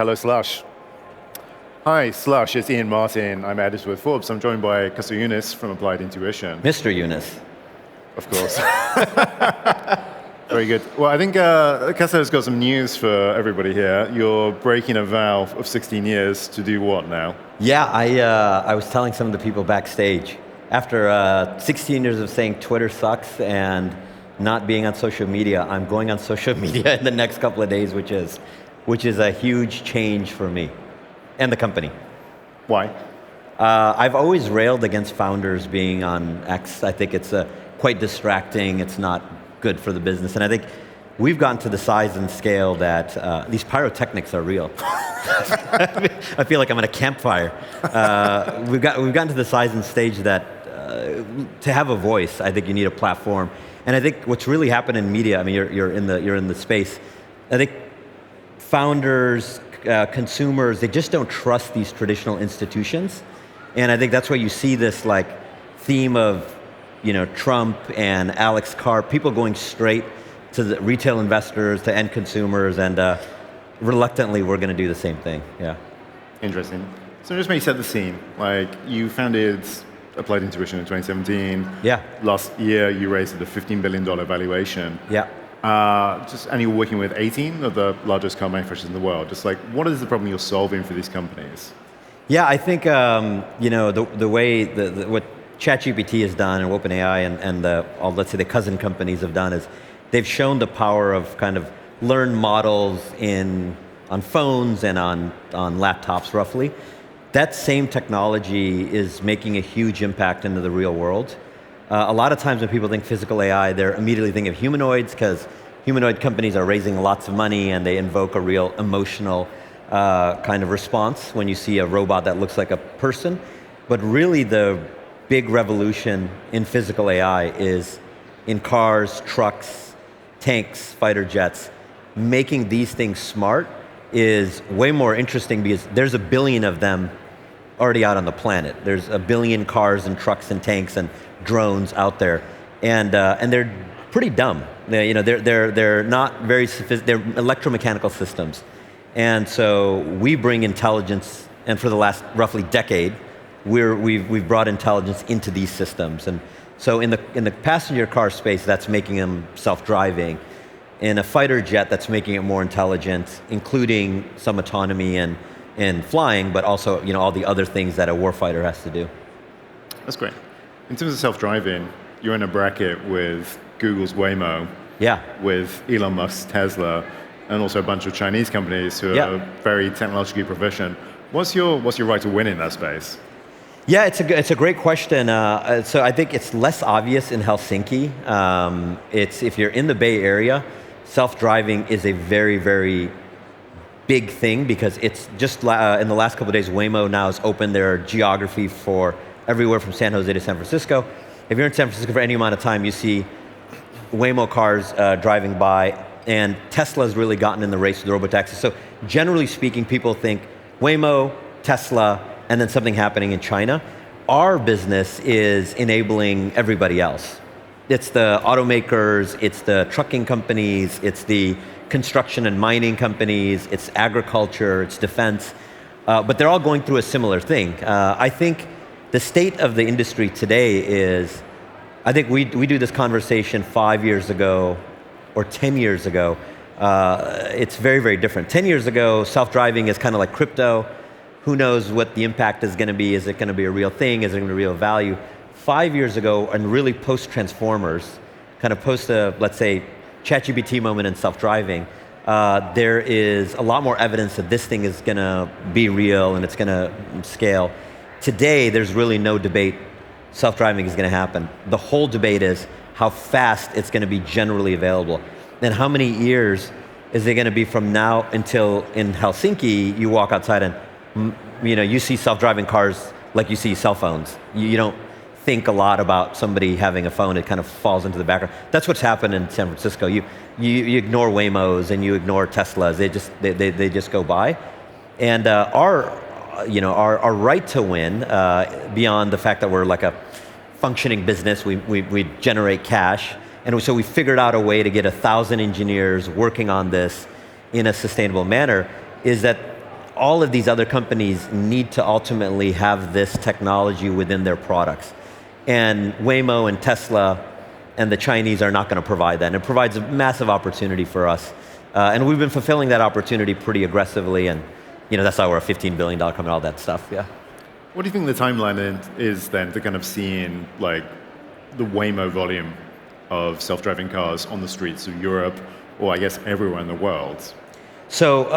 Hello, Slush. Hi, Slush. It's Iain Martin. I'm editor with Forbes. I'm joined by Qasar Younis from Applied Intuition. Mr. Younis. Of course. Very good. Well, I think Qasar's got some news for everybody here. You're breaking a vow of 16 years to do what now? Yeah, I was telling some of the people backstage, after 16 years of saying Twitter sucks and not being on social media, I'm going on social media in the next couple of days, which is a huge change for me and the company. Why? I've always railed against founders being on X. I think it's quite distracting. It's not good for the business. And I think we've gotten to the size and scale that these pyrotechnics are real. I feel like I'm at a campfire. We've gotten to the size and stage that to have a voice, I think you need a platform. And I think what's really happened in media, I mean, you're in the space. I think founders, consumers, they just don't trust these traditional institutions. And I think that's why you see this like theme of, Trump and Alex Carr, people going straight to the retail investors, to end consumers, and reluctantly we're going to do the same thing, yeah. Interesting. So just maybe set the scene. Like, you founded Applied Intuition in 2017. Yeah. Last year you raised at a $15 billion valuation. Yeah. And you're working with 18 of the largest car manufacturers in the world. Just like, what is the problem you're solving for these companies? Yeah, I think the way what ChatGPT has done and OpenAI and let's say the cousin companies have done is they've shown the power of kind of learn models on phones and on laptops roughly. That same technology is making a huge impact into the real world. A lot of times when people think physical AI, they're immediately thinking of humanoids because humanoid companies are raising lots of money and they invoke a real emotional kind of response when you see a robot that looks like a person. But really the big revolution in physical AI is in cars, trucks, tanks, fighter jets. Making these things smart is way more interesting because there's a billion of them already out on the planet. There's a billion cars and trucks and tanks and drones out there, and they're pretty dumb. They're not very sophisticated. They're electromechanical systems, and so we bring intelligence. And for the last roughly decade, we've brought intelligence into these systems. And so in the passenger car space, that's making them self-driving. In a fighter jet, that's making it more intelligent, including some autonomy and flying, but also all the other things that a warfighter has to do. That's great. In terms of self-driving, you're in a bracket with Google's Waymo, yeah, with Elon Musk's Tesla, and also a bunch of Chinese companies who are very technologically proficient. What's your right to win in that space? Yeah, it's a great question. So I think it's less obvious in Helsinki. If you're in the Bay Area, self-driving is a very, very big thing because it's just in the last couple of days, Waymo now has opened their geography for everywhere from San Jose to San Francisco. If you're in San Francisco for any amount of time, you see Waymo cars driving by, and Tesla's really gotten in the race with robotaxis. So generally speaking, people think Waymo, Tesla, and then something happening in China. Our business is enabling everybody else. It's the automakers, it's the trucking companies, it's the construction and mining companies, it's agriculture, it's defense, but they're all going through a similar thing. I think the state of the industry today is, I think we do this conversation 5 years ago or 10 years ago. It's very, very different. 10 years ago, self-driving is kind of like crypto. Who knows what the impact is going to be? Is it going to be a real thing? Is it going to be real value? 5 years ago, and really post-Transformers, kind of post let's say, ChatGPT moment in self-driving, there is a lot more evidence that this thing is going to be real and it's going to scale. Today, there's really no debate self-driving is going to happen. The whole debate is how fast it's going to be generally available. And how many years is it going to be from now until in Helsinki, you walk outside and you see self-driving cars like you see cell phones. You don't think a lot about somebody having a phone. It kind of falls into the background. That's what's happened in San Francisco. You ignore Waymos and you ignore Teslas. They just go by. And our right to win, beyond the fact that we're like a functioning business, we generate cash. And so we figured out a way to get 1,000 engineers working on this in a sustainable manner, is that all of these other companies need to ultimately have this technology within their products. And Waymo and Tesla and the Chinese are not going to provide that. And it provides a massive opportunity for us. And we've been fulfilling that opportunity pretty aggressively, and that's why we're a $15 billion company, all that stuff, yeah. What do you think the timeline is then to kind of seeing like the Waymo volume of self-driving cars on the streets of Europe, or I guess everywhere in the world? So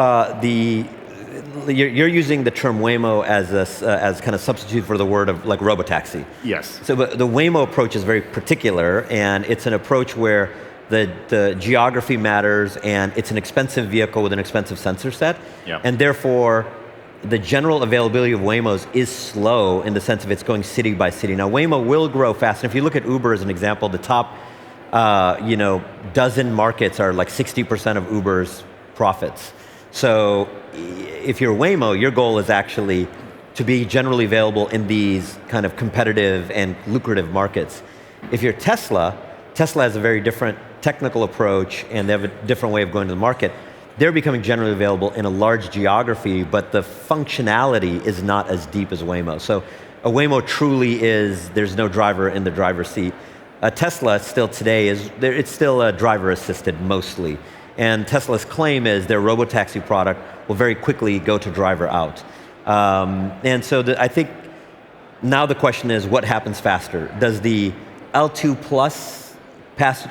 you're using the term Waymo as kind of substitute for the word of like robotaxi. Yes. So but the Waymo approach is very particular, and it's an approach where the geography matters, and it's an expensive vehicle with an expensive sensor set, and therefore the general availability of Waymos is slow in the sense of it's going city by city. Now Waymo will grow fast, and if you look at Uber as an example, the top dozen markets are like 60% of Uber's profits. So if you're Waymo, your goal is actually to be generally available in these kind of competitive and lucrative markets. If you're Tesla has a very different technical approach, and they have a different way of going to the market. They're becoming generally available in a large geography, but the functionality is not as deep as Waymo. So a Waymo truly is, there's no driver in the driver's seat. A Tesla still today it's still a driver assisted mostly. And Tesla's claim is their robotaxi product will very quickly go to driver out. And so I think now the question is, what happens faster? Does the L2 plus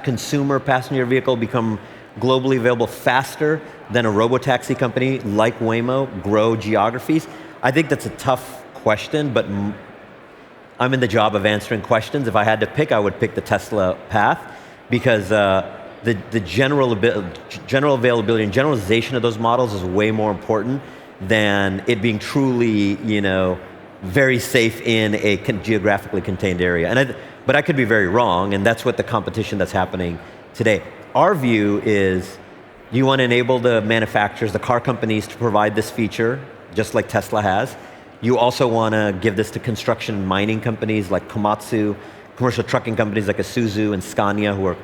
consumer passenger vehicle become globally available faster than a robotaxi company like Waymo grow geographies? I think that's a tough question, but I'm in the job of answering questions. If I had to pick, I would pick the Tesla path, because the general availability and generalization of those models is way more important than it being truly, very safe in a geographically contained area. But I could be very wrong, and that's what the competition that's happening today. Our view is you want to enable the manufacturers, the car companies, to provide this feature, just like Tesla has. You also want to give this to construction and mining companies like Komatsu, commercial trucking companies like Isuzu and Scania, who are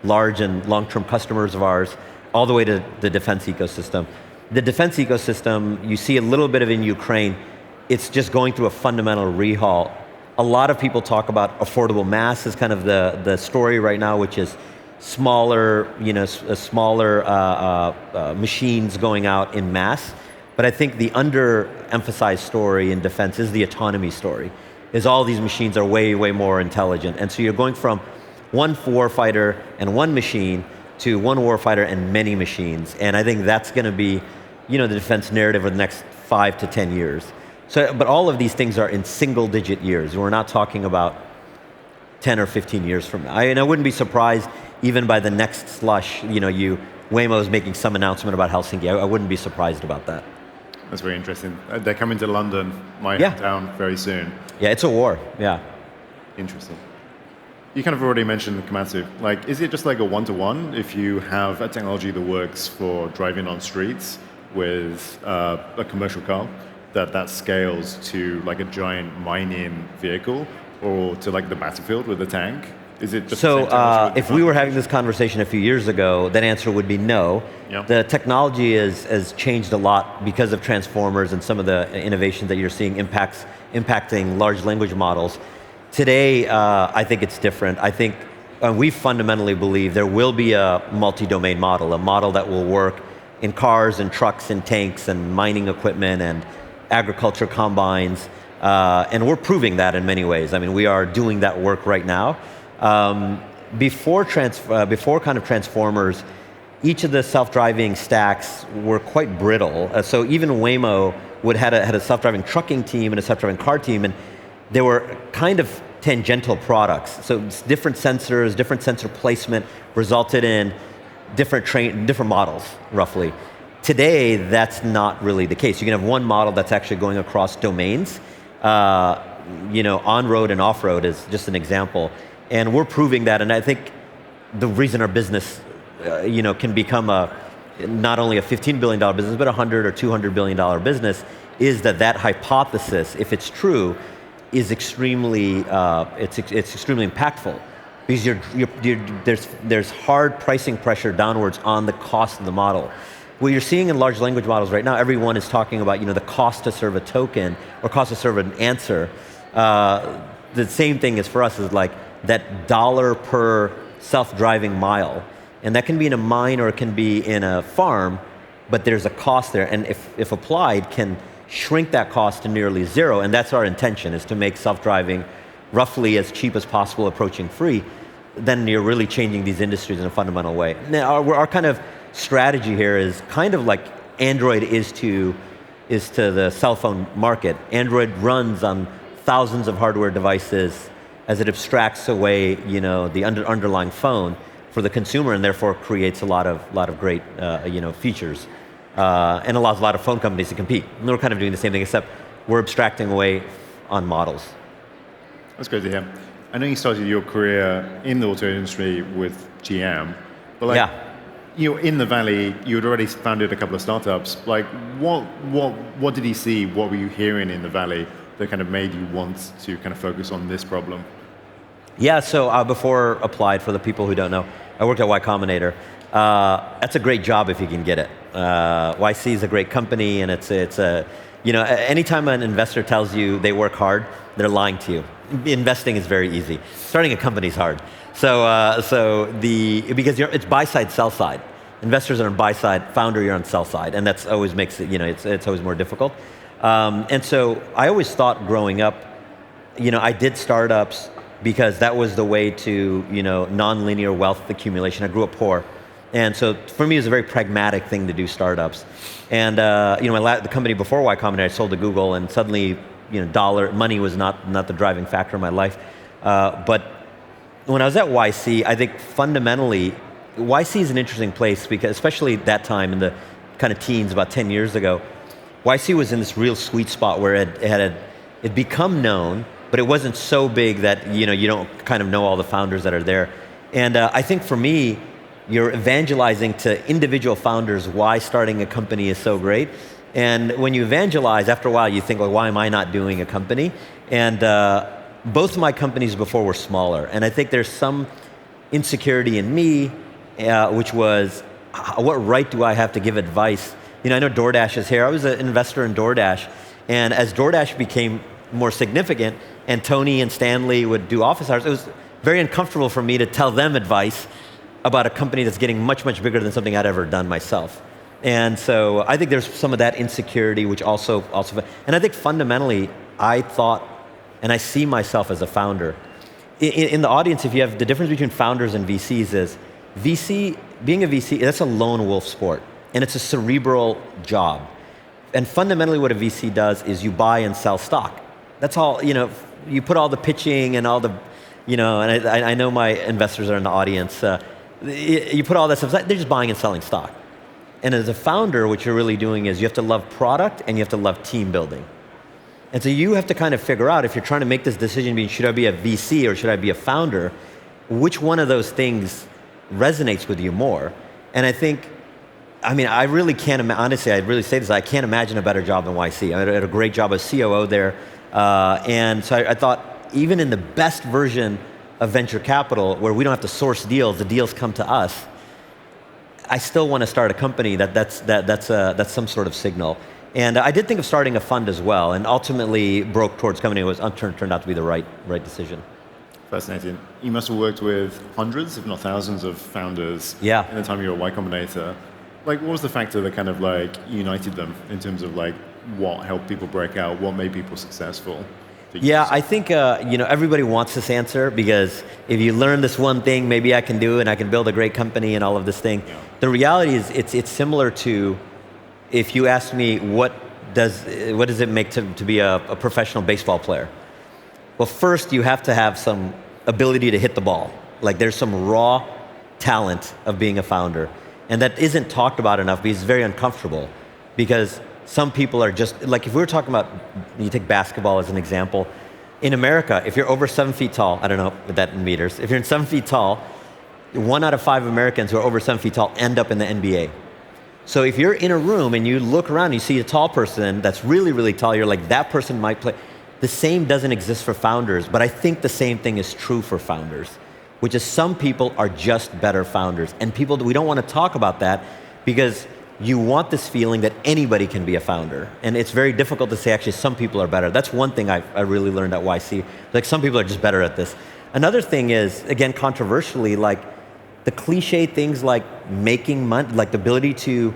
large and long-term customers of ours, all the way to the defense ecosystem. The defense ecosystem, you see a little bit of in Ukraine, it's just going through a fundamental rehaul. A lot of people talk about affordable mass as kind of the story right now, which is smaller, machines going out in mass. But I think the underemphasized story in defense is the autonomy story, is all these machines are way, way more intelligent. And so you're going from one warfighter and one machine to one warfighter and many machines. And I think that's going to be, the defense narrative over the next 5 to 10 years. So, but all of these things are in single-digit years. We're not talking about 10 or 15 years from now. And I wouldn't be surprised even by the next Slush, Waymo is making some announcement about Helsinki. I wouldn't be surprised about that. That's very interesting. They're coming to London, my hometown, very soon. Yeah, it's a war, yeah. Interesting. You kind of already mentioned Komatsu. Like, is it just like a one-to-one if you have a technology that works for driving on streets with a commercial car, that scales to like a giant mining vehicle, or to like the battlefield with a tank? Is it just if we were having this conversation a few years ago, that answer would be no. Yeah. The technology has changed a lot because of transformers and some of the innovations that you're seeing impacting large language models. Today, I think it's different. I think we fundamentally believe there will be a multi-domain model, a model that will work in cars and trucks and tanks and mining equipment and agriculture combines, and we're proving that in many ways. I mean, we are doing that work right now. Before kind of transformers, each of the self-driving stacks were quite brittle. So even Waymo had a self-driving trucking team and a self-driving car team, and they were kind of tangential products. So different sensors, different sensor placement resulted in different models, roughly. Today, that's not really the case. You can have one model that's actually going across domains. On-road and off-road is just an example. And we're proving that, and I think the reason our business can become not only a $15 billion business, but a $100 or $200 billion business, is that hypothesis, if it's true, is extremely extremely impactful, because there's hard pricing pressure downwards on the cost of the model. what you're seeing in large language models right now, everyone is talking about the cost to serve a token or cost to serve an answer. The same thing is for us is like that dollar per self-driving mile. And that can be in a mine or it can be in a farm, but there's a cost there. And if applied, can shrink that cost to nearly zero. And that's our intention, is to make self-driving roughly as cheap as possible, approaching free. Then you're really changing these industries in a fundamental way. Now, our kind of strategy here is kind of like Android is to the cell phone market. Android runs on thousands of hardware devices as it abstracts away the underlying phone for the consumer, and therefore creates a lot of great features, and allows a lot of phone companies to compete. And we're kind of doing the same thing, except we're abstracting away on models. That's great to hear. I know you started your career in the auto industry with GM, but in the Valley, you had already founded a couple of startups. Like, what did you see? What were you hearing in the Valley that kind of made you want to kind of focus on this problem? Yeah, so before Applied, for the people who don't know, I worked at Y Combinator. That's a great job if you can get it. YC is a great company, and it's anytime an investor tells you they work hard, they're lying to you. Investing is very easy. Starting a company is hard. Because it's buy side, sell side. Investors are on buy side, founder you're on sell side, and that's always makes it, it's always more difficult. And so I always thought growing up, I did startups because that was the way to, non-linear wealth accumulation. I grew up poor. And so for me, it was a very pragmatic thing to do startups. And the company before Y Combinator, I sold to Google, and suddenly, money was not the driving factor in my life. But when I was at YC, I think fundamentally, YC is an interesting place because, especially at that time in the kind of teens, about 10 years ago, YC was in this real sweet spot where it had become known, but it wasn't so big that you don't kind of know all the founders that are there. And I think for me, you're evangelizing to individual founders why starting a company is so great. And when you evangelize, after a while you think, well, why am I not doing a company? And both of my companies before were smaller. And I think there's some insecurity in me, which was, what right do I have to give advice? I know DoorDash is here. I was an investor in DoorDash. And as DoorDash became more significant, and Tony and Stanley would do office hours, it was very uncomfortable for me to tell them advice about a company that's getting much, much bigger than something I'd ever done myself. And so I think there's some of that insecurity, which also, and I think fundamentally, I thought, and I see myself as a founder. In the audience, if you have the difference between founders and VCs is, being a VC, that's a lone wolf sport, and it's a cerebral job. And fundamentally what a VC does is you buy and sell stock. That's all, you put all the pitching and all the, and I know my investors are in the audience, you put all that stuff, they're just buying and selling stock. And as a founder, what you're really doing is you have to love product and you have to love team building. And so you have to kind of figure out, if you're trying to make this decision between should I be a VC or should I be a founder, which one of those things resonates with you more? And I really can't, honestly, I really say this, I can't imagine a better job than YC. I had a great job as COO there. And so I thought, even in the best version of venture capital, where we don't have to source deals, the deals come to us, I still want to start a company that's some sort of signal. And I did think of starting a fund as well, and ultimately broke towards company. It was turned out to be the right decision. Fascinating. You must have worked with hundreds, if not thousands, of founders in the time you were at Y Combinator. Like, what was the factor that kind of united them in terms of what helped people break out, what made people successful? Yeah, I think everybody wants this answer, because if you learn this one thing, maybe I can do it and I can build a great company and all of this thing. Yeah. The reality is it's similar to, if you ask me what does it make to be a professional baseball player? Well, first you have to have some ability to hit the ball. There's some raw talent of being a founder. And that isn't talked about enough because it's very uncomfortable. Because some people are just, if we were talking about, you take basketball as an example, in America, if you're over 7 feet tall, I don't know what that in meters, if you're 7 feet tall, 1 out of 5 Americans who are over 7 feet tall end up in the NBA. So if you're in a room and you look around and you see a tall person that's really, really tall, you're like, that person might play. The same doesn't exist for founders, but I think the same thing is true for founders, which is some people are just better founders. And we don't want to talk about that, because you want this feeling that anybody can be a founder. And it's very difficult to say, actually, some people are better. That's one thing I really learned at YC. Like, some people are just better at this. Another thing is, again, controversially, like the cliche things like making money, like the ability to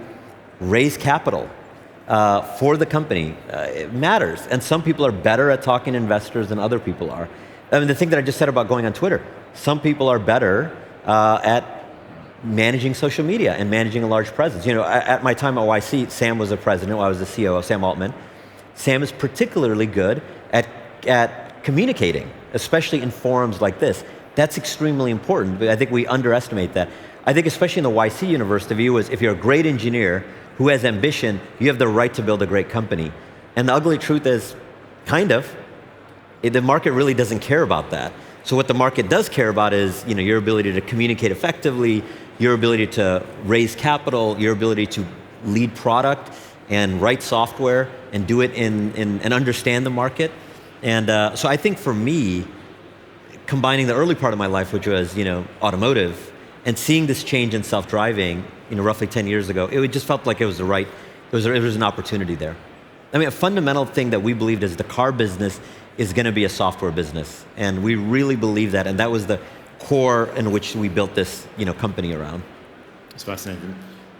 raise capital for the company, it matters. And some people are better at talking to investors than other people are. I mean, the thing that I just said about going on Twitter, some people are better at managing social media and managing a large presence. You know, at my time at YC, Sam was the president, I was the COO, Sam Altman. Sam is particularly good at communicating, especially in forums like this. That's extremely important, but I think we underestimate that. I think especially in the YC universe, the view is if you're a great engineer who has ambition, you have the right to build a great company. And the ugly truth is, kind of, the market really doesn't care about that. So what the market does care about is, you know, your ability to communicate effectively, your ability to raise capital, your ability to lead product and write software and do it and understand the market. And so I think for me, combining the early part of my life, which was, you know, automotive, and seeing this change in self-driving, you know, roughly 10 years ago, it just felt like it was it was an opportunity there. I mean, a fundamental thing that we believed is the car business is going to be a software business, and we really believe that, and that was the core in which we built this, you know, company around. It's fascinating.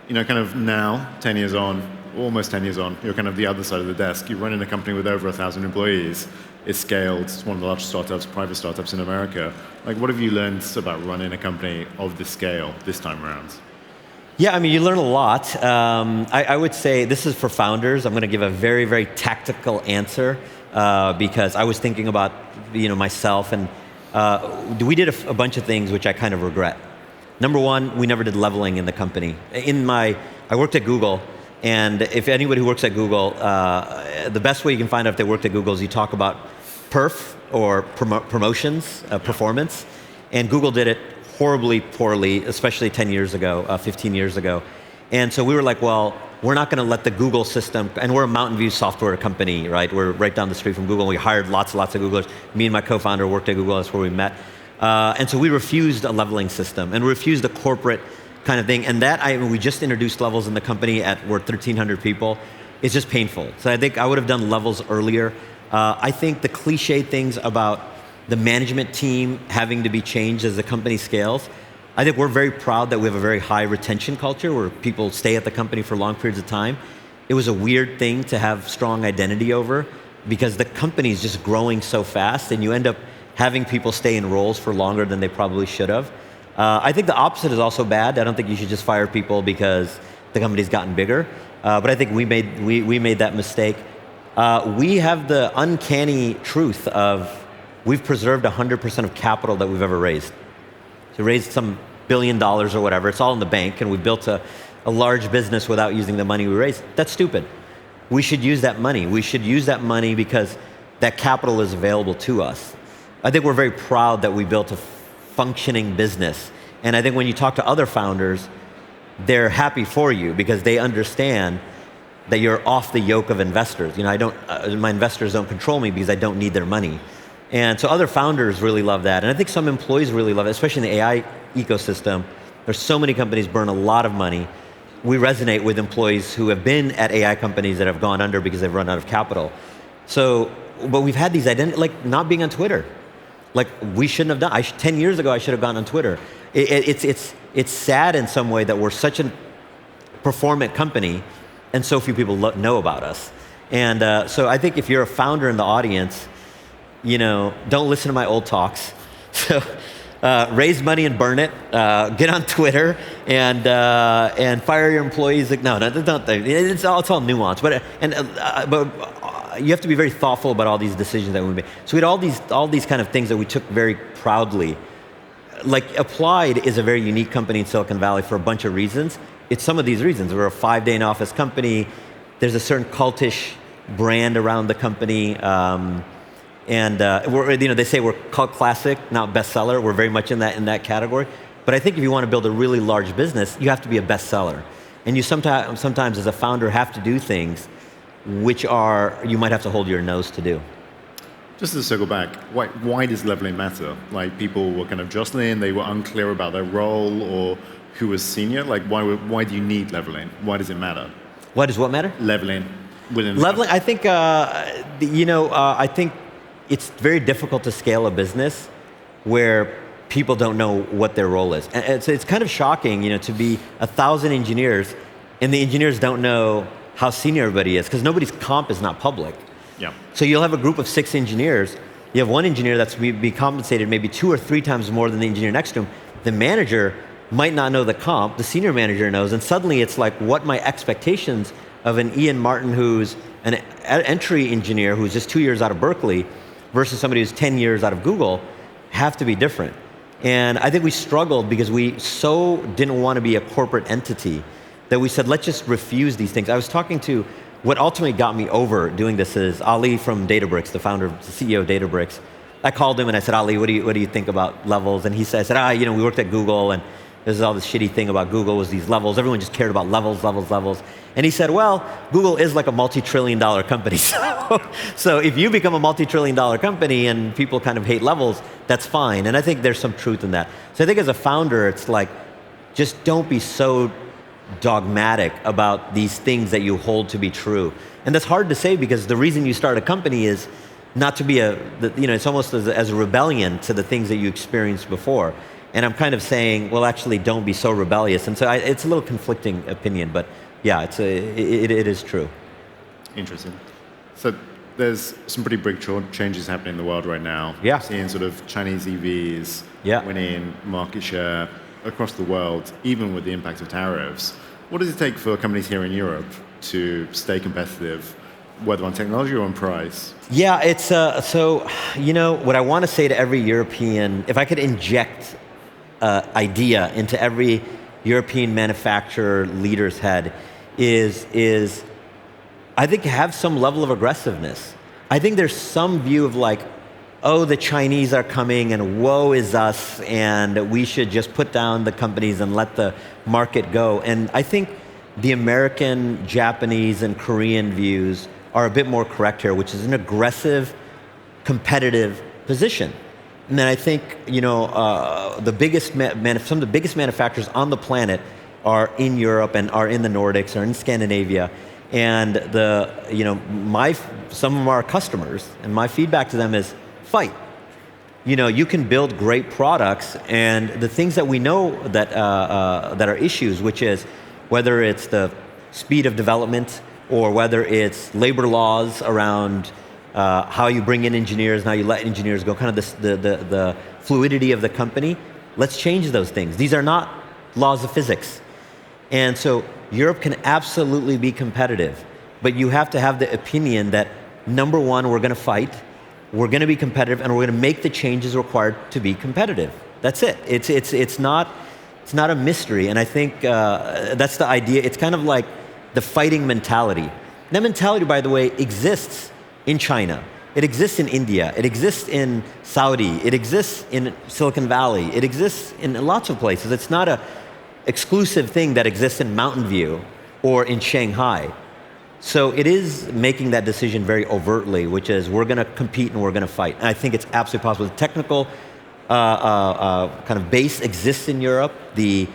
You know, kind of now, 10 years on, almost 10 years on, you're kind of the other side of the desk. You're running a company with over 1,000 employees. It's scaled. It's one of the largest startups, private startups in America. Like, what have you learned about running a company of this scale this time around? Yeah, I mean, you learn a lot. I would say this is for founders. I'm going to give a very, very tactical answer because I was thinking about, you know, myself, and we did a bunch of things which I kind of regret. Number one, we never did leveling in the company. I worked at Google, and if anybody who works at Google, the best way you can find out if they worked at Google is you talk about perf or promotions, performance, and Google did it horribly poorly, especially 10 years ago, 15 years ago. And so we were like, well, we're not going to let the Google system, and we're a Mountain View software company, right? We're right down the street from Google. We hired lots and lots of Googlers. Me and my co-founder worked at Google, that's where we met. And so we refused a leveling system and refused a corporate kind of thing. And we just introduced levels in the company we're 1,300 people. It's just painful. So I think I would have done levels earlier. I think the cliche things about the management team having to be changed as the company scales, I think we're very proud that we have a very high retention culture where people stay at the company for long periods of time. It was a weird thing to have strong identity over because the company is just growing so fast and you end up having people stay in roles for longer than they probably should have. I think the opposite is also bad. I don't think you should just fire people because the company's gotten bigger. But I think we made that mistake. We have the uncanny truth of we've preserved 100% of capital that we've ever raised. So we raised some $1 billion or whatever. It's all in the bank, and we built a large business without using the money we raised. That's stupid. We should use that money. We should use that money because that capital is available to us. I think we're very proud that we built a functioning business. And I think when you talk to other founders, they're happy for you because they understand that you're off the yoke of investors. You know, my investors don't control me because I don't need their money. And so other founders really love that. And I think some employees really love it, especially in the AI ecosystem. There's so many companies burn a lot of money. We resonate with employees who have been at AI companies that have gone under because they've run out of capital. So, but we've had these identities, like not being on Twitter. Like we shouldn't have done, 10 years ago I should have gone on Twitter. It's sad in some way that we're such a performant company and so few people know about us. And so I think if you're a founder in the audience, you know, don't listen to my old talks. So raise money and burn it. Get on Twitter and fire your employees. Like, no, don't. It's all nuanced. But you have to be very thoughtful about all these decisions that we made. So we had all these kind of things that we took very proudly. Like Applied is a very unique company in Silicon Valley for a bunch of reasons. It's some of these reasons. We're a 5-day in office company. There's a certain cultish brand around the company. They say we're cult classic, not bestseller. We're very much in that category. But I think if you want to build a really large business, you have to be a bestseller. And you sometimes as a founder have to do things which you might have to hold your nose to do. Just to circle back, why does leveling matter? Like people were kind of jostling, they were unclear about their role, or who was senior? Like, why do you need leveling? Why does it matter? What does what matter? Leveling. Leveling, I think, I think it's very difficult to scale a business where people don't know what their role is. And it's kind of shocking, to be 1,000 engineers and the engineers don't know how senior everybody is because nobody's comp is not public. Yeah. So you'll have a group of 6 engineers. You have one engineer that's be compensated maybe 2 or 3 times more than the engineer next to him. The manager might not know the comp, the senior manager knows, and suddenly it's like what my expectations of an Iain Martin who's an entry engineer who's just 2 years out of Berkeley versus somebody who's 10 years out of Google have to be different. And I think we struggled because we so didn't want to be a corporate entity that we said, let's just refuse these things. I was talking to, what ultimately got me over doing this is Ali from Databricks, the founder, the CEO of Databricks. I called him and I said, Ali, what do you think about levels? And he said, we worked at Google and this is all this shitty thing about Google was these levels. Everyone just cared about levels. And he said, well, Google is like a multi-trillion-dollar company. So if you become a multi-trillion-dollar company and people kind of hate levels, that's fine. And I think there's some truth in that. So I think as a founder, it's like, just don't be so dogmatic about these things that you hold to be true. And that's hard to say because the reason you start a company is not to be it's almost as a rebellion to the things that you experienced before. And I'm kind of saying, well, actually, don't be so rebellious. And so it's a little conflicting opinion, but yeah, it is true. Interesting. So there's some pretty big changes happening in the world right now. Yeah. Seeing sort of Chinese EVs winning market share across the world, even with the impact of tariffs. What does it take for companies here in Europe to stay competitive, whether on technology or on price? Yeah, it's what I want to say to every European, if I could inject idea into every European manufacturer leader's head, is I think have some level of aggressiveness. I think there's some view of like, oh, the Chinese are coming and woe is us and we should just put down the companies and let the market go. And I think the American, Japanese, and Korean views are a bit more correct here, which is an aggressive, competitive position. And then I think, some of the biggest manufacturers on the planet are in Europe and are in the Nordics or in Scandinavia. And some of our customers, and my feedback to them is, fight. You can build great products, and the things that we know that are issues, which is whether it's the speed of development or whether it's labor laws around how you bring in engineers and how you let engineers go, kind of the fluidity of the company. Let's change those things. These are not laws of physics. And so Europe can absolutely be competitive, but you have to have the opinion that, number one, we're going to fight, we're going to be competitive, and we're going to make the changes required to be competitive. That's it. It's not a mystery, and I think that's the idea. It's kind of like the fighting mentality. That mentality, by the way, exists in China. It exists in India. It exists in Saudi. It exists in Silicon Valley. It exists in lots of places. It's not an exclusive thing that exists in Mountain View or in Shanghai. So it is making that decision very overtly, which is we're going to compete and we're going to fight. And I think it's absolutely possible. The technical kind of base exists in Europe. The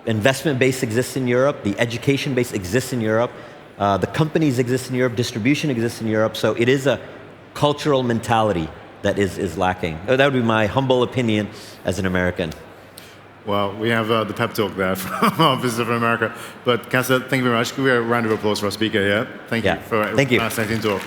investment base exists in Europe. The education base exists in Europe. The companies exist in Europe. Distribution exists in Europe. So it is a cultural mentality that is lacking. That would be my humble opinion as an American. Well, we have the pep talk there from our Business of America. But Qasar, thank you very much. Give me a round of applause for our speaker here. Thank you for a fascinating talk.